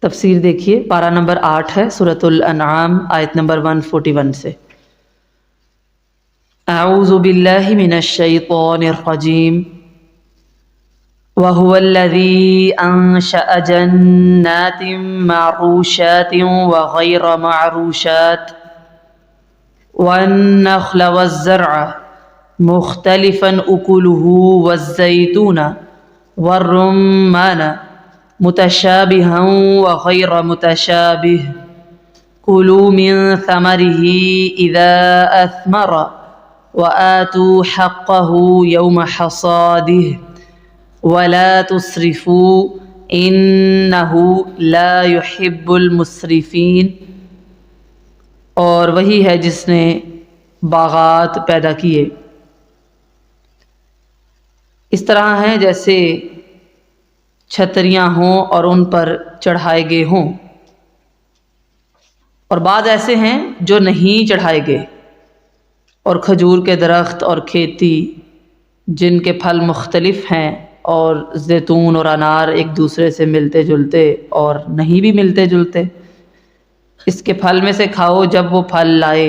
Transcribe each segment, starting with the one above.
تفسیر دیکھیے، پارہ نمبر 8 ہے، سورۃ الانعام، آیت نمبر 141 سے۔ اعوذ باللہ من الشیطان الرجیم وَهُوَ الَّذِي أَنشَأَ جَنَّاتٍ مَّعْرُوشَاتٍ وَغَيْرَ مَعْرُوشَاتٍ وَالنَّخْلَ وَالزَّرْعَ مُخْتَلِفًا أُكُلُهُ وَالزَّيْتُونَ وَالرُّمَّانَ مُتَشَابِهًا وَغَيْرَ مُتَشَابِهٍ كُلُوا مِن ثَمَرِهِ إِذَا أَثْمَرَ وَآتُوا حَقَّهُ يَوْمَ حَصَادِهِ وَلَا تُسْرِفُوا إِنَّهُ لَا يُحِبُّ الْمُسْرِفِينَ۔ اور وہی ہے جس نے باغات پیدا کیے، اس طرح ہیں جیسے چھتریاں ہوں اور ان پر چڑھائے گئے ہوں، اور بعض ایسے ہیں جو نہیں چڑھائے گئے، اور کھجور کے درخت اور کھیتی جن کے پھل مختلف ہیں، اور زیتون اور انار ایک دوسرے سے ملتے جلتے اور نہیں بھی ملتے جلتے۔ اس کے پھل میں سے کھاؤ جب وہ پھل لائے،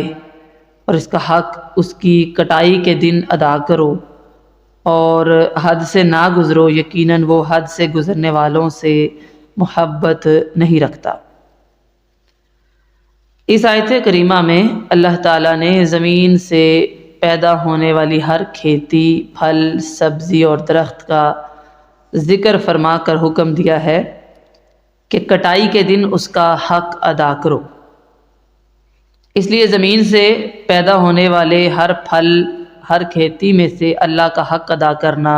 اور اس کا حق اس کی کٹائی کے دن ادا کرو، اور حد سے نہ گزرو، یقیناً وہ حد سے گزرنے والوں سے محبت نہیں رکھتا۔ اس آیت کریمہ میں اللہ تعالیٰ نے زمین سے پیدا ہونے والی ہر کھیتی، پھل، سبزی اور درخت کا ذکر فرما کر حکم دیا ہے کہ کٹائی کے دن اس کا حق ادا کرو۔ اس لیے زمین سے پیدا ہونے والے ہر پھل، ہر کھیتی میں سے اللہ کا حق ادا کرنا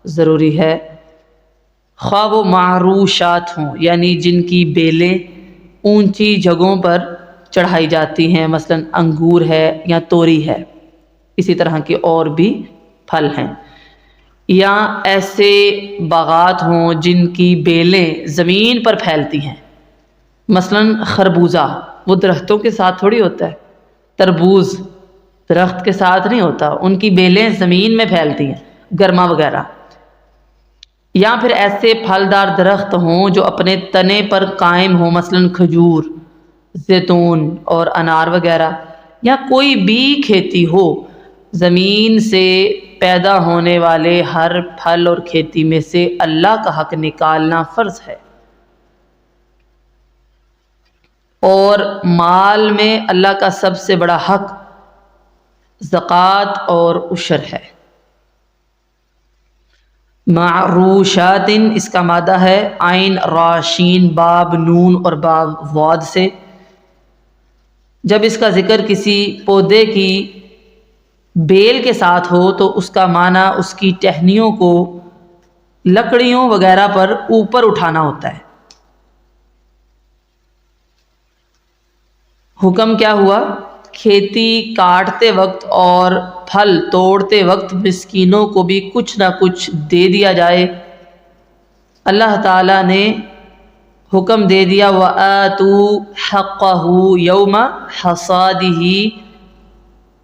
ضروری ہے، خواہ وہ معروشات ہوں، یعنی جن کی بیلیں اونچی جگہوں پر چڑھائی جاتی ہیں، مثلا انگور ہے یا توری ہے، اسی طرح کے اور بھی پھل ہیں، یا ایسے باغات ہوں جن کی بیلیں زمین پر پھیلتی ہیں، مثلا خربوزہ، وہ درختوں کے ساتھ تھوڑی ہوتا ہے، تربوز درخت کے ساتھ نہیں ہوتا، ان کی بیلیں زمین میں پھیلتی ہیں، گرما وغیرہ، یا پھر ایسے پھلدار درخت ہوں جو اپنے تنے پر قائم ہوں، مثلا کھجور، زیتون اور انار وغیرہ، یا کوئی بھی کھیتی ہو، زمین سے پیدا ہونے والے ہر پھل اور کھیتی میں سے اللہ کا حق نکالنا فرض ہے۔ اور مال میں اللہ کا سب سے بڑا حق زکوٰۃ اور عشر ہے۔ معروشات، اس کا مادہ ہے عین راشین باب نون اور باب واد سے۔ جب اس کا ذکر کسی پودے کی بیل کے ساتھ ہو تو اس کا معنی اس کی ٹہنیوں کو لکڑیوں وغیرہ پر اوپر اٹھانا ہوتا ہے۔ حکم کیا ہوا؟ کھیتی کاٹتے وقت اور پھل توڑتے وقت مسکینوں کو بھی کچھ نہ کچھ دے دیا جائے۔ اللہ تعالیٰ نے حکم دے دیا وَآتُوا حَقَّهُ يَوْمَ حَصَادِهِ،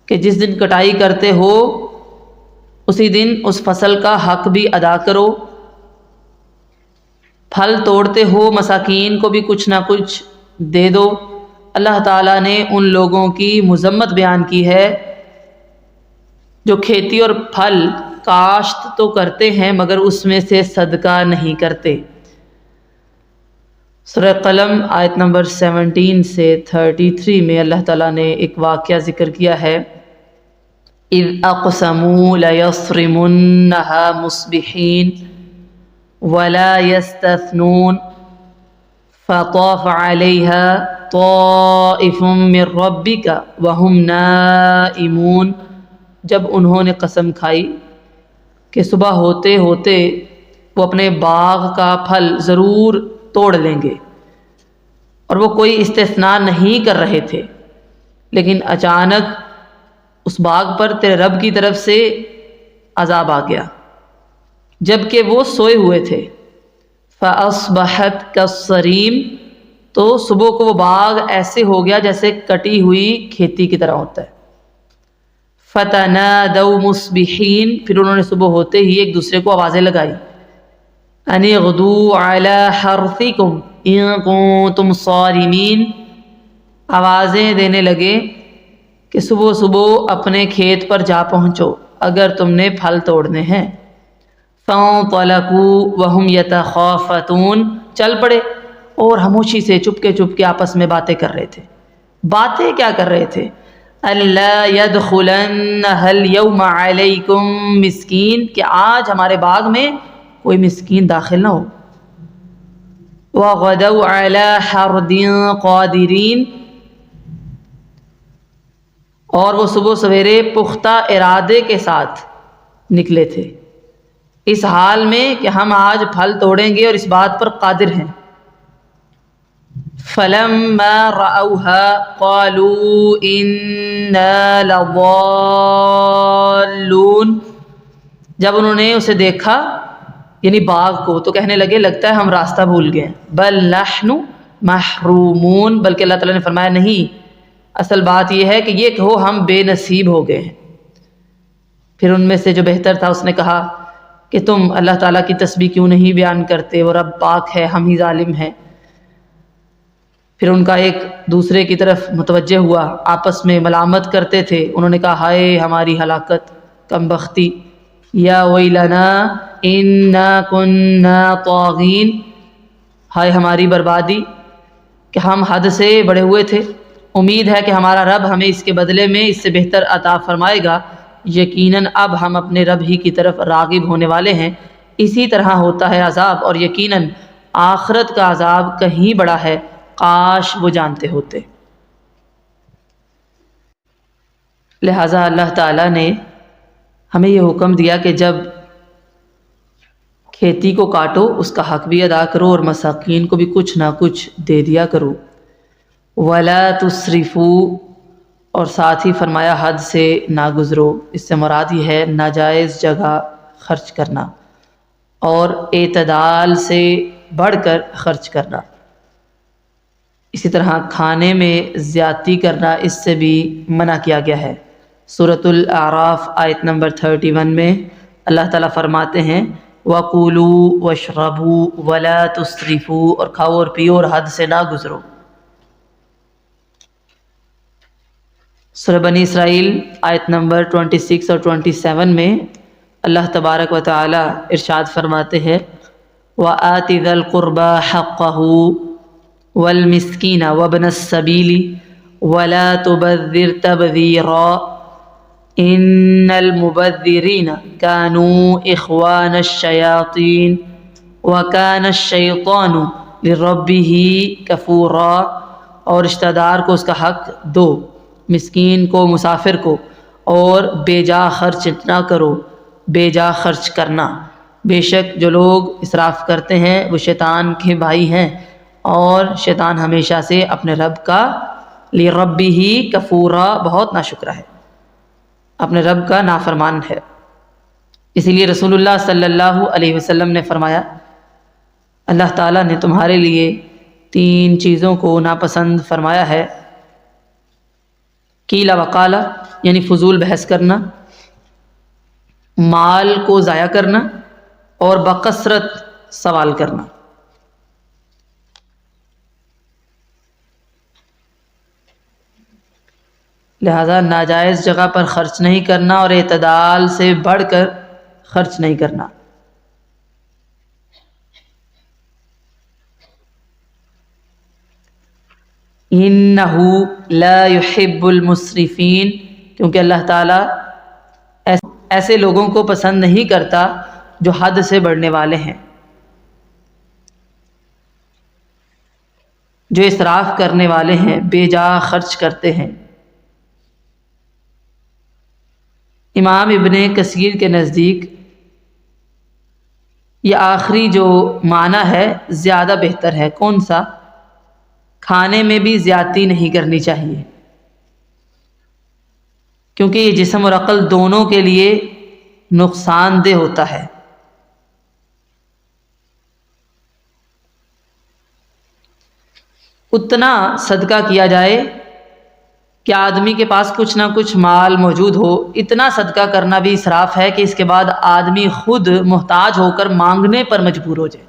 کہ جس دن کٹائی کرتے ہو اسی دن اس فصل کا حق بھی ادا کرو۔ پھل توڑتے ہو مساکین کو بھی کچھ نہ کچھ دے دو۔ اللہ تعالیٰ نے ان لوگوں کی مذمت بیان کی ہے جو کھیتی اور پھل کاشت تو کرتے ہیں مگر اس میں سے صدقہ نہیں کرتے۔ سورہ قلم آیت نمبر 17 سے 33 میں اللہ تعالیٰ نے ایک واقعہ ذکر کیا ہے، اِذْ أَقْسَمُوا لَيَصْرِمُنَّهَا مُصْبِحِينَ وَلَا يَسْتَثْنُونَ فَطَافَ عَلَيْهَا طَائِفٌ مِّن رَّبِّكَ وَهُمْ نَائِمُونَ۔ جب انہوں نے قسم کھائی کہ صبح ہوتے ہوتے وہ اپنے باغ کا پھل ضرور توڑ لیں گے، اور وہ کوئی استثناء نہیں کر رہے تھے، لیکن اچانک اس باغ پر تیرے رب کی طرف سے عذاب آ گیا جبکہ وہ سوئے ہوئے تھے۔ فَأَصْبَحَتْ كَالصَّرِيمِ، تو صبح کو وہ باغ ایسے ہو گیا جیسے کٹی ہوئی کھیتی کی طرح ہوتا ہے۔ فَتَنَادَوْا مُصْبِحِينَ، پھر انہوں نے صبح ہوتے ہی ایک دوسرے کو آوازیں لگائی، أَنِ اغْدُوا عَلَىٰ حَرْثِكُمْ، ان کنتم صارمین، آوازیں دینے لگے کہ صبح صبح اپنے کھیت پر جا پہنچو اگر تم نے پھل توڑنے ہیں۔ فانطلقوا وهم يتخافتون، چل پڑے اور خاموشی سے چپ کے آپس میں باتیں کر رہے تھے۔ باتیں کیا کر رہے تھے؟ اللہ يدخلنها اليوم علیکم مسکین، کہ آج ہمارے باغ میں کوئی مسکین داخل نہ ہو۔ وغدوا علی حرد قادرین، اور وہ صبح سویرے پختہ ارادے کے ساتھ نکلے تھے، اس حال میں کہ ہم آج پھل توڑیں گے اور اس بات پر قادر ہیں۔ فلما رأوها قالوا إنا لضالون، جب انہوں نے اسے دیکھا یعنی باغ کو، تو کہنے لگے لگتا ہے ہم راستہ بھول گئے۔ بل نحن محرومون، بلکہ اللہ تعالیٰ نے فرمایا نہیں، اصل بات یہ ہے کہ یہ کہو ہم بے نصیب ہو گئے ہیں۔ پھر ان میں سے جو بہتر تھا اس نے کہا کہ تم اللہ تعالیٰ کی تسبیح کیوں نہیں بیان کرتے، وہ رب پاک ہے، ہم ہی ظالم ہیں۔ پھر ان کا ایک دوسرے کی طرف متوجہ ہوا، آپس میں ملامت کرتے تھے۔ انہوں نے کہا ہائے ہماری ہلاکت، کم بختی، یا ویلنا انا کننا طاغین، ہائے ہماری بربادی کہ ہم حد سے بڑھے ہوئے تھے۔ امید ہے کہ ہمارا رب ہمیں اس کے بدلے میں اس سے بہتر عطا فرمائے گا، یقیناً اب ہم اپنے رب ہی کی طرف راغب ہونے والے ہیں۔ اسی طرح ہوتا ہے عذاب، اور یقیناً آخرت کا عذاب کہیں بڑا ہے، کاش وہ جانتے ہوتے۔ لہٰذا اللہ تعالیٰ نے ہمیں یہ حکم دیا کہ جب کھیتی کو کاٹو اس کا حق بھی ادا کرو اور مساکین کو بھی کچھ نہ کچھ دے دیا کرو۔ وَلَا تُسْرِفُوا، اور ساتھ ہی فرمایا حد سے نہ گزرو، اس سے مراد یہ ہے ناجائز جگہ خرچ کرنا اور اعتدال سے بڑھ کر خرچ کرنا۔ اسی طرح کھانے میں زیادتی کرنا اس سے بھی منع کیا گیا ہے۔ سورۃ الاعراف آیت نمبر 31 میں اللہ تعالیٰ فرماتے ہیں وَقُولُوا وَاشْرَبُوا وَلَا تُسْرِفُوا، اور کھاؤ اور پیو اور حد سے نہ گزرو۔ سورہ بنی اسرائیل آیت نمبر 26 اور 27 میں اللہ تبارک و تعالی ارشاد فرماتے ہیں وَآتِ ذَا الْقُرْبَى حَقَّهُ وَالْمِسْكِينَ وَابْنَ السَّبِيلِ وَلَا تُبَذِّرْ تَبْذِيرًا إِنَّ الْمُبَذِّرِينَ كَانُوا إِخْوَانَ الشَّيَاطِينِ وَكَانَ الشَّيْطَانُ لِرَبِّهِ كَفُورًا، اور رشتہ دار کو اس کا حق دو، مسکین کو، مسافر کو، اور بے جا خرچ نہ کرو۔ بے جا خرچ کرنا، بے شک جو لوگ اسراف کرتے ہیں وہ شیطان کے بھائی ہیں، اور شیطان ہمیشہ سے اپنے رب کا لِرَبِّهِ کفورا بہت ناشکرا ہے، اپنے رب کا نافرمان ہے۔ اسی لیے رسول اللہ صلی اللہ علیہ وسلم نے فرمایا اللہ تعالیٰ نے تمہارے لیے 3 چیزوں کو ناپسند فرمایا ہے، قیل وقال، یعنی فضول بحث کرنا، مال کو ضائع کرنا، اور بکثرت سوال کرنا۔ لہذا ناجائز جگہ پر خرچ نہیں کرنا اور اعتدال سے بڑھ کر خرچ نہیں کرنا۔ إِنَّهُ لَا يُحِبُّ الْمُسْرِفِينَ، کیونکہ اللہ تعالیٰ ایسے لوگوں کو پسند نہیں کرتا جو حد سے بڑھنے والے ہیں، جو اسراف کرنے والے ہیں، بے جا خرچ کرتے ہیں۔ امام ابن کثیر کے نزدیک یہ آخری جو معنی ہے زیادہ بہتر ہے۔ کون سا؟ کھانے میں بھی زیادتی نہیں کرنی چاہیے، کیونکہ یہ جسم اور عقل دونوں کے لیے نقصان دہ ہوتا ہے۔ اتنا صدقہ کیا جائے کہ آدمی کے پاس کچھ نہ کچھ مال موجود ہو، اتنا صدقہ کرنا بھی اسراف ہے کہ اس کے بعد آدمی خود محتاج ہو کر مانگنے پر مجبور ہو جائے۔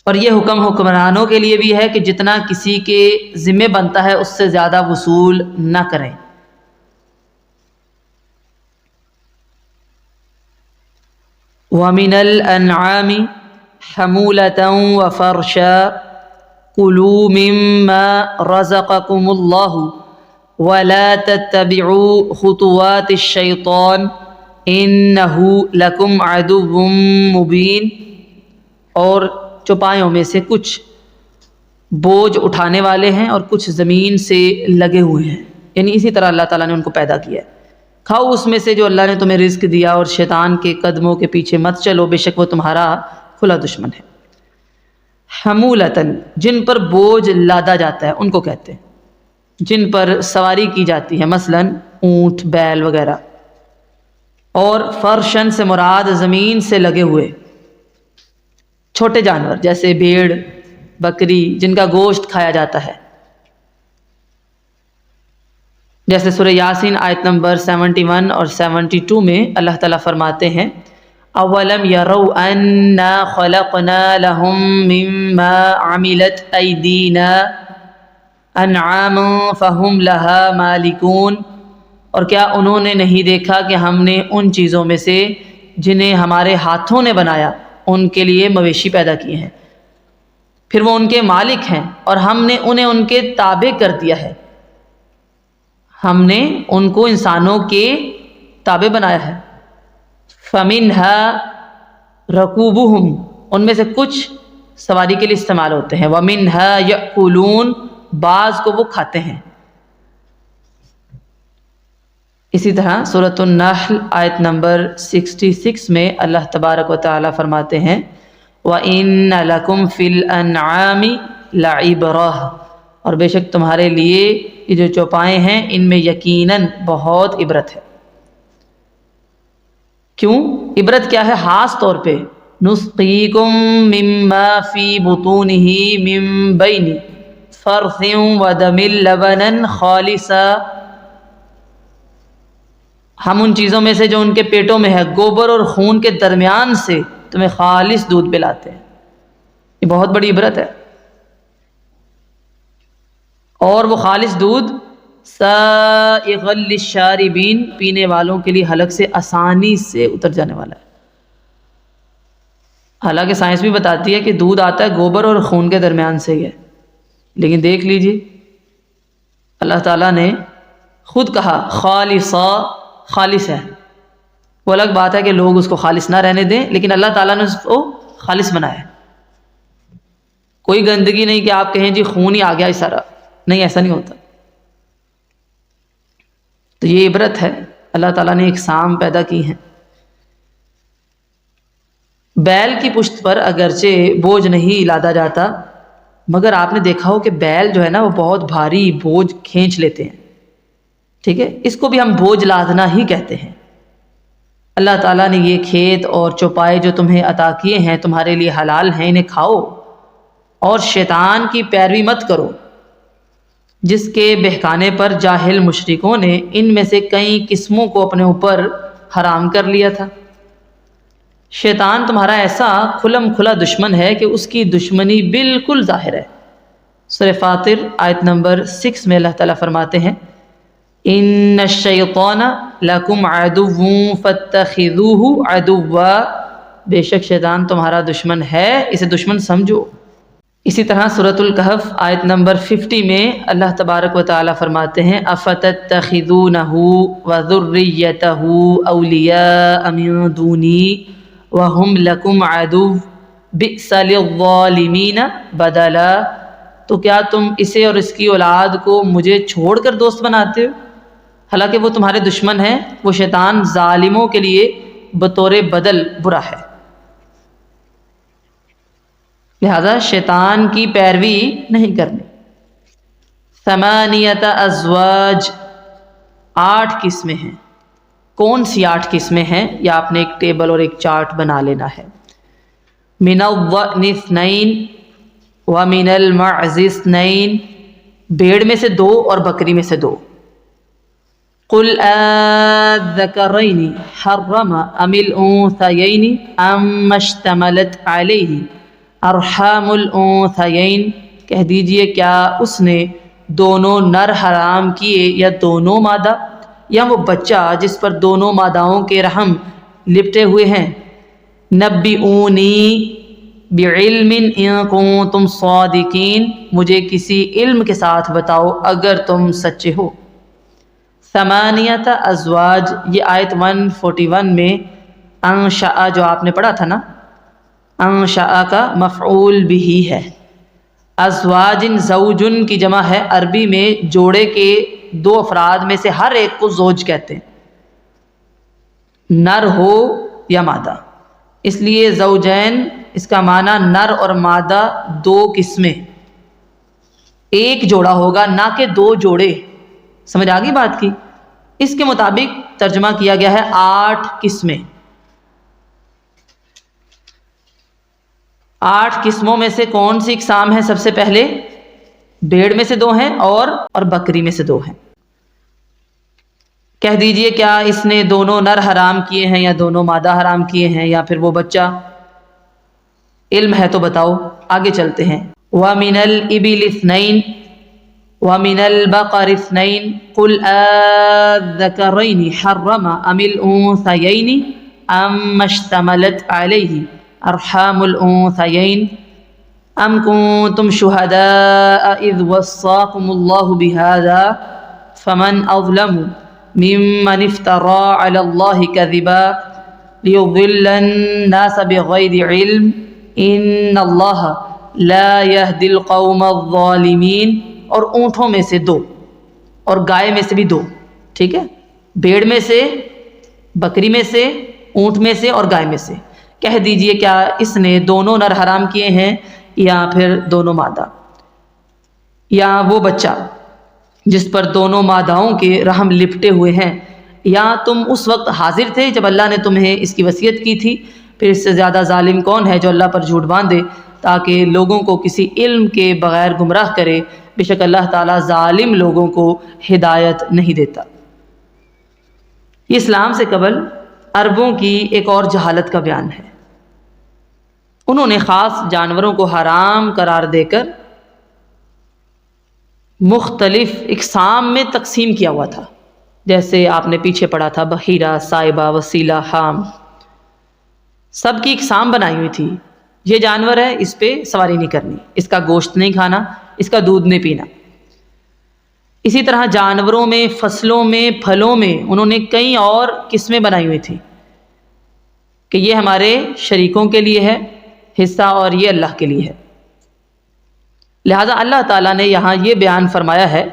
اور یہ حکم حکمرانوں کے لیے بھی ہے کہ جتنا کسی کے ذمہ بنتا ہے اس سے زیادہ وصول نہ کریں۔ وَمِنَ الْأَنْعَامِ حَمُولَةً وَفَرْشًا كُلُوا مِمَّا رَزَقَكُمُ اللَّهُ وَلَا تَتَّبِعُوا خُطُوَاتِ الشَّيْطَانِ إِنَّهُ لَكُمْ عَدُوٌّ مُبِينٌ۔ اور چوپایوں میں سے کچھ بوجھ اٹھانے والے ہیں اور کچھ زمین سے لگے ہوئے ہیں، یعنی اسی طرح اللہ تعالیٰ نے ان کو پیدا کیا ہے۔ کھاؤ اس میں سے جو اللہ نے تمہیں رزق دیا، اور شیطان کے قدموں کے پیچھے مت چلو، بے شک وہ تمہارا کھلا دشمن ہے۔ حمولتاً، جن پر بوجھ لادا جاتا ہے ان کو کہتے ہیں، جن پر سواری کی جاتی ہے، مثلاً اونٹ، بیل وغیرہ۔ اور فرشن سے مراد زمین سے لگے ہوئے چھوٹے جانور جیسے بھیڑ، بکری، جن کا گوشت کھایا جاتا ہے، جیسے سورہ یاسین آیت نمبر 71 اور 72 میں اللہ تعالیٰ فرماتے ہیں اولم یروا انا خلقنا لهم مما عملت ایدینا انعاما فهم لها مالکون۔ اور کیا انہوں نے نہیں دیکھا کہ ہم نے ان چیزوں میں سے جنہیں ہمارے ہاتھوں نے بنایا ان کے لیے مویشی پیدا کیے ہیں، پھر وہ ان کے مالک ہیں، اور ہم نے انہیں ان کے تابع کر دیا ہے۔ ہم نے ان کو انسانوں کے تابع بنایا ہے۔ فَمِنْهَا رَكُوبُهُمْ، ان میں سے کچھ سواری کے لیے استعمال ہوتے ہیں، وَمِنْهَا يَأْكُلُونَ، بعض کو وہ کھاتے ہیں۔ اسی طرح سورۃ النحل آیت نمبر 66 میں اللہ تبارک و تعالیٰ فرماتے ہیں وَإِنَّ لَكُمْ فِي الْأَنْعَامِ لَعِبْرَةً، اور بے شک تمہارے لیے یہ جو چوپائے ہیں ان میں یقیناً بہت عبرت ہے۔ کیوں عبرت کیا ہے؟ خاص طور پہ نُسْقِيكُم مِّمَّا فِي بُطُونِهِ مِن بَيْنِ فَرْثٍ وَدَمٍ لَبَنًا خَالِصًا، ہم ان چیزوں میں سے جو ان کے پیٹوں میں ہے، گوبر اور خون کے درمیان سے تمہیں خالص دودھ پلاتے ہیں۔ یہ بہت بڑی عبرت ہے، اور وہ خالص دودھ سائغ للشاربین، پینے والوں کے لیے حلق سے آسانی سے اتر جانے والا ہے۔ حالانکہ سائنس بھی بتاتی ہے کہ دودھ آتا ہے گوبر اور خون کے درمیان سے ہی ہے، لیکن دیکھ لیجئے اللہ تعالیٰ نے خود کہا خالصا، خالص ہے۔ وہ الگ بات ہے کہ لوگ اس کو خالص نہ رہنے دیں، لیکن اللہ تعالیٰ نے اس کو خالص بنایا ہے۔ کوئی گندگی نہیں کہ آپ کہیں جی خون ہی آ گیا سارا، نہیں، ایسا نہیں ہوتا۔ تو یہ عبرت ہے، اللہ تعالیٰ نے ایک سام پیدا کی ہیں۔ بیل کی پشت پر اگرچہ بوجھ نہیں لادا جاتا، مگر آپ نے دیکھا ہو کہ بیل جو ہے نا وہ بہت بھاری بوجھ کھینچ لیتے ہیں، ٹھیک ہے، اس کو بھی ہم بوجھ لادنا ہی کہتے ہیں۔ اللہ تعالیٰ نے یہ کھیت اور چوپائے جو تمہیں عطا کیے ہیں تمہارے لیے حلال ہیں، انہیں کھاؤ اور شیطان کی پیروی مت کرو، جس کے بہکانے پر جاہل مشرکوں نے ان میں سے کئی قسموں کو اپنے اوپر حرام کر لیا تھا۔ شیطان تمہارا ایسا کھلم کھلا دشمن ہے کہ اس کی دشمنی بالکل ظاہر ہے۔ سورہ فاطر آیت نمبر 6 میں اللہ تعالیٰ فرماتے ہیں ان الشیطان لکم عدو فاتخذوہ عدوا، بے شک شیطان تمہارا دشمن ہے، اسے دشمن سمجھو۔ اسی طرح سورۃ الکہف آیت نمبر 50 میں اللہ تبارک و تعالیٰ فرماتے ہیں افتتخذونہ وذریتہ اولیاء من دونی وہم لکم عدو بئس للظالمین بدلا، تو کیا تم اسے اور اس کی اولاد کو مجھے چھوڑ کر دوست بناتے ہو، حالانکہ وہ تمہارے دشمن ہیں۔ وہ شیطان ظالموں کے لیے بطور بدل برا ہے، لہذا شیطان کی پیروی نہیں کرنی۔ ثمانیۃ ازواج، 8 قسمیں ہیں۔ کون سی 8 قسمیں ہیں؟ یا آپ نے ایک ٹیبل اور ایک چارٹ بنا لینا ہے۔ من الضأن اثنین ومن المعز اثنین، بھیڑ میں سے 2 اور بکری میں سے 2۔ قل الذکرین حرم ام الانثیین ام اشتملت علیہ ارحام الانثیین، کہہ دیجئے کیا اس نے دونوں نر حرام کیے یا دونوں مادہ، یا وہ بچہ جس پر دونوں ماداؤں کے رحم لپٹے ہوئے ہیں۔ نبئونی بعلم ان کنتم صادقین، مجھے کسی علم کے ساتھ بتاؤ اگر تم سچے ہو۔ ثمانیۃ ازواج، یہ آیت 141 میں انشأ جو آپ نے پڑھا تھا نا، انشأ کا مفعول بھی ہے۔ ازواجن زوجن کی جمع ہے، عربی میں جوڑے کے دو افراد میں سے ہر ایک کو زوج کہتے ہیں، نر ہو یا مادہ، اس لیے زوجین اس کا معنی نر اور مادہ دو قسمیں، ایک جوڑا ہوگا نہ کہ دو جوڑے۔ سمجھ آ گئی بات کی؟ اس کے مطابق ترجمہ کیا گیا ہے 8 قسمیں۔ 8 قسموں میں سے کون سی اقسام ہے؟ سب سے پہلے بھیڑ میں سے 2 ہیں اور بکری میں سے 2 ہیں۔ کہہ دیجئے کیا اس نے دونوں نر حرام کیے ہیں یا دونوں مادہ حرام کیے ہیں، یا پھر وہ بچہ؟ علم ہے تو بتاؤ، آگے چلتے ہیں۔ وَمِنَ الْإِبِلِ اثْنَيْنِ وَمِنَ الْبَقَرِ اثْنَيْنِ قُلْ آلذَّكَرَيْنِ حَرَّمَ أَمِ الْأُنثَيَيْنِ أَمَّا اشْتَمَلَتْ عَلَيْهِ أَرْحَامُ الْأُنثَيَيْنِ أَمْ كُنتُمْ شُهَدَاءَ إِذْ وَصَّاكُمُ اللَّهُ بِهَذَا فَمَنْ أَظْلَمُ مِمَّنِ افْتَرَىٰ عَلَى اللَّهِ كَذِبًا لِيُضِلَّ النَّاسَ بِغَيْرِ عِلْمٍ إِنَّ اللَّهَ لَا يَهْدِي الْقَوْمَ الظَّالِمِينَ۔ اور اونٹوں میں سے 2 اور گائے میں سے بھی 2، ٹھیک ہے؟ بھیڑ میں سے، بکری میں سے، اونٹ میں سے اور گائے میں سے۔ کہہ دیجئے کیا اس نے دونوں نر حرام کیے ہیں یا پھر دونوں مادہ، یا وہ بچہ جس پر دونوں ماداؤں کے رحم لپٹے ہوئے ہیں، یا تم اس وقت حاضر تھے جب اللہ نے تمہیں اس کی وصیت کی تھی؟ پھر اس سے زیادہ ظالم کون ہے جو اللہ پر جھوٹ باندھے تاکہ لوگوں کو کسی علم کے بغیر گمراہ کرے؟ بے شک اللہ تعالیٰ ظالم لوگوں کو ہدایت نہیں دیتا۔ یہ اسلام سے قبل عربوں کی ایک اور جہالت کا بیان ہے۔ انہوں نے خاص جانوروں کو حرام قرار دے کر مختلف اقسام میں تقسیم کیا ہوا تھا، جیسے آپ نے پیچھے پڑھا تھا بحیرہ، سائبہ، وسیلہ، حام، سب کی اقسام بنائی ہوئی تھی۔ یہ جانور ہے، اس پہ سواری نہیں کرنی، اس کا گوشت نہیں کھانا، اس کا دودھ نہیں پینا۔ اسی طرح جانوروں میں، فصلوں میں، پھلوں میں انہوں نے کئی اور قسمیں بنائی ہوئی تھیں کہ یہ ہمارے شریکوں کے لیے ہے حصہ اور یہ اللہ کے لیے ہے۔ لہٰذا اللہ تعالیٰ نے یہاں یہ بیان فرمایا ہے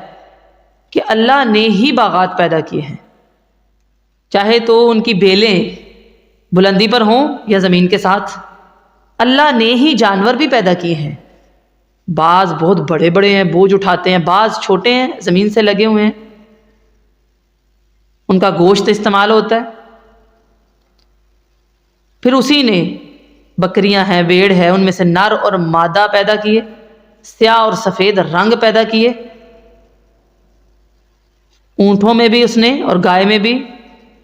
کہ اللہ نے ہی باغات پیدا کیے ہیں، چاہے تو ان کی بیلیں بلندی پر ہوں یا زمین کے ساتھ۔ اللہ نے ہی جانور بھی پیدا کیے ہیں، بعض بہت بڑے بڑے ہیں، بوجھ اٹھاتے ہیں، بعض چھوٹے ہیں، زمین سے لگے ہوئے ہیں، ان کا گوشت استعمال ہوتا ہے۔ پھر اسی نے بکریاں ہیں، بھیڑ ہے، ان میں سے نر اور مادہ پیدا کیے، سیاہ اور سفید رنگ پیدا کیے، اونٹوں میں بھی اس نے اور گائے میں بھی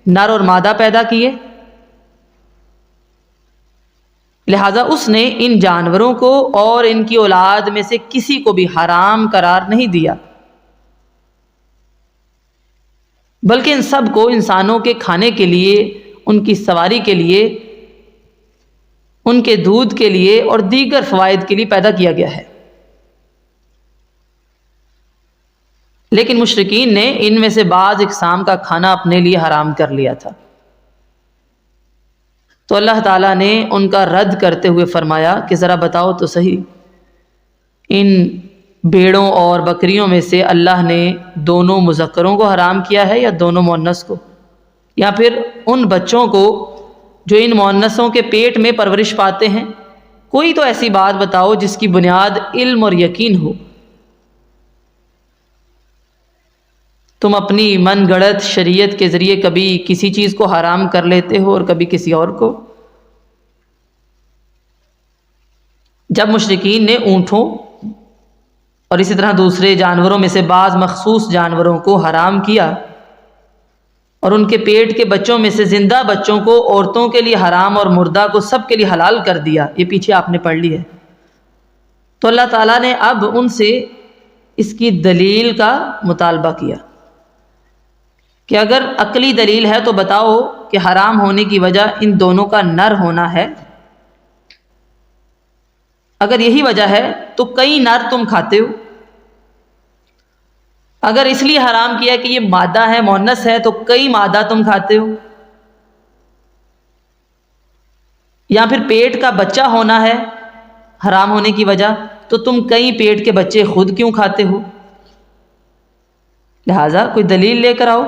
نر اور مادہ پیدا کیے۔ لہٰذا اس نے ان جانوروں کو اور ان کی اولاد میں سے کسی کو بھی حرام قرار نہیں دیا، بلکہ ان سب کو انسانوں کے کھانے کے لیے، ان کی سواری کے لیے، ان کے دودھ کے لیے اور دیگر فوائد کے لیے پیدا کیا گیا ہے۔ لیکن مشرکین نے ان میں سے بعض اقسام کا کھانا اپنے لیے حرام کر لیا تھا، تو اللہ تعالیٰ نے ان کا رد کرتے ہوئے فرمایا کہ ذرا بتاؤ تو صحیح، ان بھیڑوں اور بکریوں میں سے اللہ نے دونوں مذکروں کو حرام کیا ہے یا دونوں مؤنث کو، یا پھر ان بچوں کو جو ان مؤنثوں کے پیٹ میں پرورش پاتے ہیں؟ کوئی تو ایسی بات بتاؤ جس کی بنیاد علم اور یقین ہو۔ تم اپنی من گڑت شریعت کے ذریعے کبھی کسی چیز کو حرام کر لیتے ہو اور کبھی کسی اور کو۔ جب مشرکین نے اونٹوں اور اسی طرح دوسرے جانوروں میں سے بعض مخصوص جانوروں کو حرام کیا اور ان کے پیٹ کے بچوں میں سے زندہ بچوں کو عورتوں کے لیے حرام اور مردہ کو سب کے لیے حلال کر دیا، یہ پیچھے آپ نے پڑھ لی ہے، تو اللہ تعالیٰ نے اب ان سے اس کی دلیل کا مطالبہ کیا کہ اگر عقلی دلیل ہے تو بتاؤ کہ حرام ہونے کی وجہ ان دونوں کا نر ہونا ہے، اگر یہی وجہ ہے تو کئی نر تم کھاتے ہو، اگر اس لیے حرام کیا کہ یہ مادہ ہے مؤنث ہے تو کئی مادہ تم کھاتے ہو، یا پھر پیٹ کا بچہ ہونا ہے حرام ہونے کی وجہ تو تم کئی پیٹ کے بچے خود کیوں کھاتے ہو؟ لہٰذا کوئی دلیل لے کر آؤ،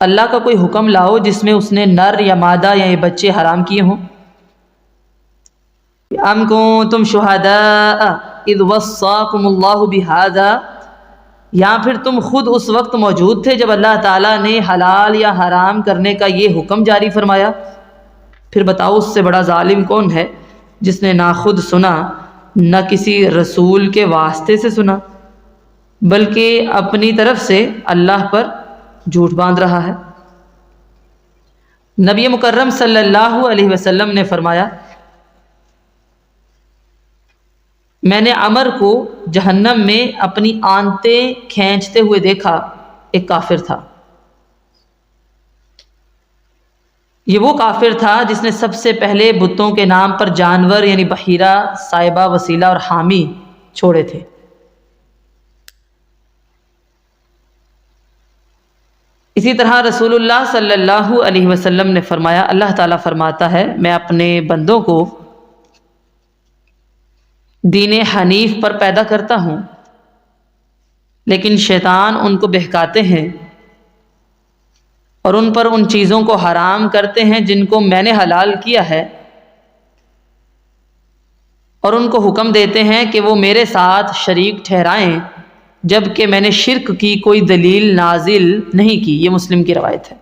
اللہ کا کوئی حکم لاؤ جس میں اس نے نر یا مادہ یا یہ بچے حرام کیے ہوں۔ ام کنتم شہداء اذ وصاکم اللہ بہذا، یا پھر تم خود اس وقت موجود تھے جب اللہ تعالیٰ نے حلال یا حرام کرنے کا یہ حکم جاری فرمایا؟ پھر بتاؤ اس سے بڑا ظالم کون ہے جس نے نہ خود سنا نہ کسی رسول کے واسطے سے سنا، بلکہ اپنی طرف سے اللہ پر جھوٹ باندھ رہا ہے۔ نبی مکرم صلی اللہ علیہ وسلم نے فرمایا، میں نے عمر کو جہنم میں اپنی آنتیں کھینچتے ہوئے دیکھا، ایک کافر تھا۔ یہ وہ کافر تھا جس نے سب سے پہلے بتوں کے نام پر جانور یعنی بحیرہ، سائبہ، وسیلہ اور حامی چھوڑے تھے۔ اسی طرح رسول اللہ صلی اللہ علیہ وسلم نے فرمایا، اللہ تعالیٰ فرماتا ہے میں اپنے بندوں کو دین حنیف پر پیدا کرتا ہوں، لیکن شیطان ان کو بہکاتے ہیں اور ان پر ان چیزوں کو حرام کرتے ہیں جن کو میں نے حلال کیا ہے، اور ان کو حکم دیتے ہیں کہ وہ میرے ساتھ شریک ٹھہرائیں جبکہ میں نے شرک کی کوئی دلیل نازل نہیں کی۔ یہ مسلم کی روایت ہے۔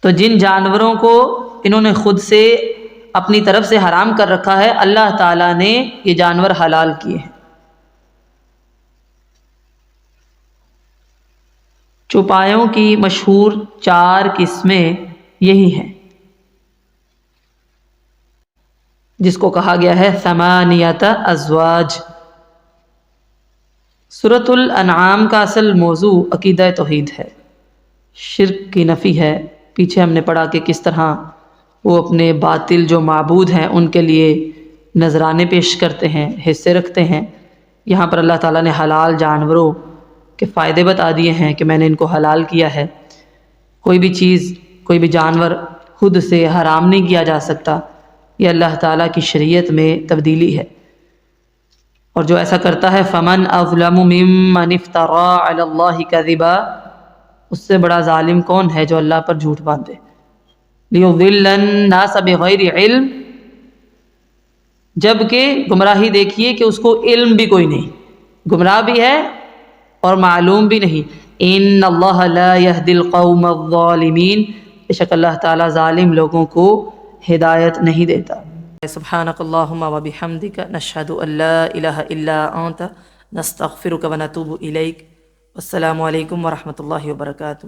تو جن جانوروں کو انہوں نے خود سے اپنی طرف سے حرام کر رکھا ہے، اللہ تعالیٰ نے یہ جانور حلال کیے ہیں۔ چوپایوں کی مشہور 4 قسمیں یہی ہیں، جس کو کہا گیا ہے 8 ازواج۔ سورۃ الانعام کا اصل موضوع عقیدہ توحید ہے، شرک کی نفی ہے۔ پیچھے ہم نے پڑھا کہ کس طرح وہ اپنے باطل جو معبود ہیں ان کے لیے نذرانے پیش کرتے ہیں، حصے رکھتے ہیں۔ یہاں پر اللہ تعالیٰ نے حلال جانوروں کے فائدے بتا دیے ہیں کہ میں نے ان کو حلال کیا ہے۔ کوئی بھی چیز، کوئی بھی جانور خود سے حرام نہیں کیا جا سکتا، یہ اللہ تعالیٰ کی شریعت میں تبدیلی ہے، اور جو ایسا کرتا ہے فمن اظلم ممن افترى علی اللہ کذبا، اس سے بڑا ظالم کون ہے جو اللہ پر جھوٹ باندھے۔ لیضل الناس بغیر علم، جبکہ گمراہی دیکھیے کہ اس کو علم بھی کوئی نہیں، گمراہ بھی ہے اور معلوم بھی نہیں۔ ان اللہ لا یہدی القوم الظالمین، بے شک اللہ تعالیٰ ظالم لوگوں کو ہدایت نہیں دیتا۔ سبحانک اللہم وبحمدک، نشہد ان لا الہ الا انت، نستغفرک ونتوب الیک۔ السلام علیکم ورحمۃ اللہ وبرکاتہ۔